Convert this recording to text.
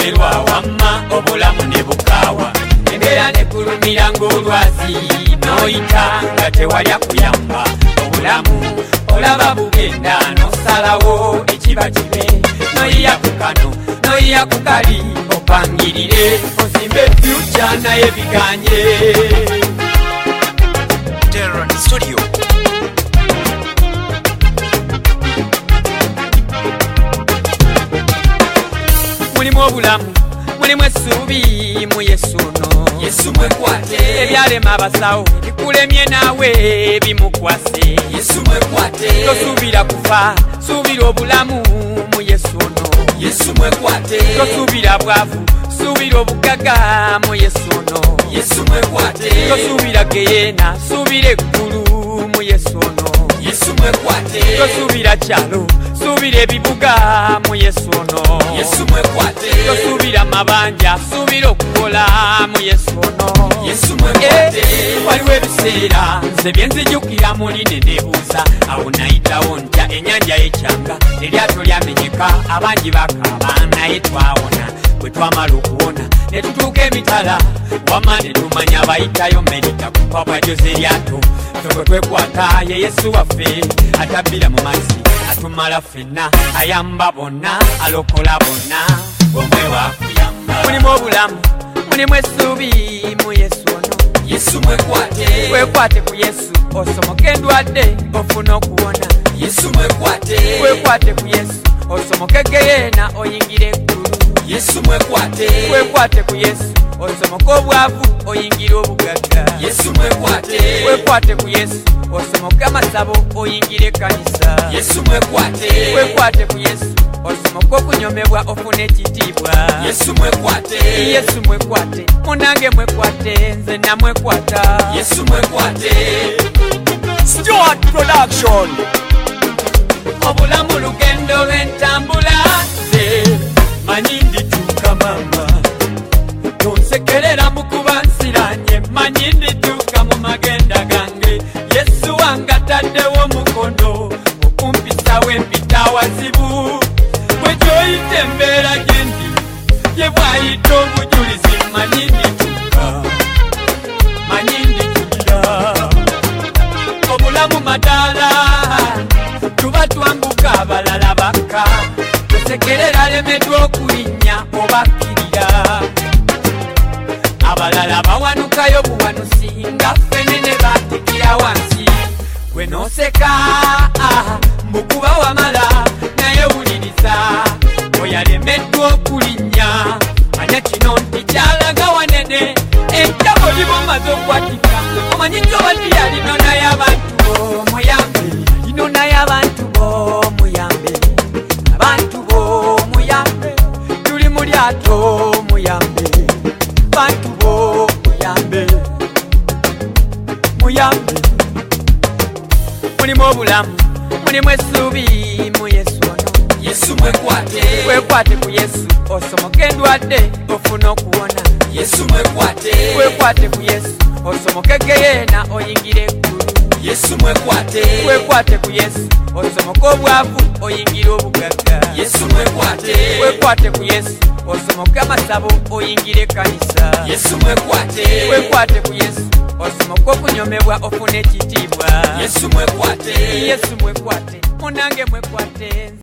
kulemerwa wamma obulamu ne bukaawa embeera ne kulumira ng'olwazi n'oyita nga tewalya kuyamba obulamu olaba bugenda n'osalawo ekiba kibe noyiya ku kano noyiya ku kali opangirire ozimbe fyuca naye biganye. Terran Studio. Mulimu obulamu mulimu essuubi mu Yesu no Yesu mwekwate ebyalema abasawo bikulemye naawe bimukwase Yesu mwekwate tosuubira kufa suubira obulamu mu Yesu no Yesu mwekwate tosuubira bwavu suubira obugaga mu Yesu no Yesu mwekwate tosuubira geyeena suubira eggulu mu Yesu no Yesu mwekwate tosuubira kyalo suubira ebibuga mu Yesu no Yesu mwekwate tosuubira mabanja suubira okukola mu Yesu no Yesu mwekwate waliwo ebiseera nze bye nzijukira muli ne neebuuza awo nayitawo ntya ennyanja y'ekyanga eryato lyamenyeka abangi bakaaba naye twawona bwe twamala okuwona ne tutuuka emitala wamma ne tumanya bayitayo merita kupapwajo z'eryato twe twekwata ye Yesu waffe atabbira mu mazzi atumala ffenna ayamba bonna alokola bonna omwe wakuyamba. Mulimu obulamu mulimu essuubi mu Yesu ono Yesu mwekwate wekwate ku Yesu osomoke endwadde ofune okuwona Yesu mwekwate wekwate ku Yesu osomoke geyeena oyingire eggulu Yesu mwekwate wekwate ku Yesu osomoke obwavu oyingire obugagga Yesu mwekwate wekwate ku Yesu osomoke amasabo oyingire ekkanisa Yesu mwekwate wekwate ku Yesu osomoke okunyomebwa ofune ekitiibwa Yesu mwekwate Yesu mwekwate munange mwekwate nze namwekwata Yesu mwekwate. Stuart Production. obulamu lugendo lw'entambula nze manyi ndituuka mama tonsekerera mu kuba nsiranye manyi ndituuka mu magenda gange Yesu wange ataddewo omukono okumpisawo empita wazibu bwe gyoyita embeera gyendi ye bwayita obujulizi manyi ndituuka manyi ndijulira obulamu madaala tuba twambuka abalala bakka tosekerera lemeddwa okulinnya obakkirira abalala bawanukayo buwanusi nga ffene ne batikira wansi gwe nooseka mbukuba wamala naye wuliriza oyalemeddwa okulinnya manya kino nti kyalaga wanene entabo libomaze okwatika omanyi ntobatira lino naye abantu bomuyambe lino naye abantu bomuyambe abantu bomuyambe tuli mu lyato muyambe bantu bomuyambe muyambe. Mulimu obulamu mulimu essuubi mu Yesu ono Yesu mwekwate wekwate ku Yesu osomoke endwadde ofune okuwona Yesu mwekwate wekwate ku Yesu osomoke geyeena oyingire eggulu Yesu mwekwate wekwate ku Yesu osomoke obwavu oyingire obugagga Yesu mwekwate wekwate ku Yesu osomoke amasabo oyingire ekkanisa Yesu mwekwate wekwate ku Yesu osomoke okunyomebwa ofune ekitiibwa Yesu mwekwate Yesu mwekwate munange mwekwate.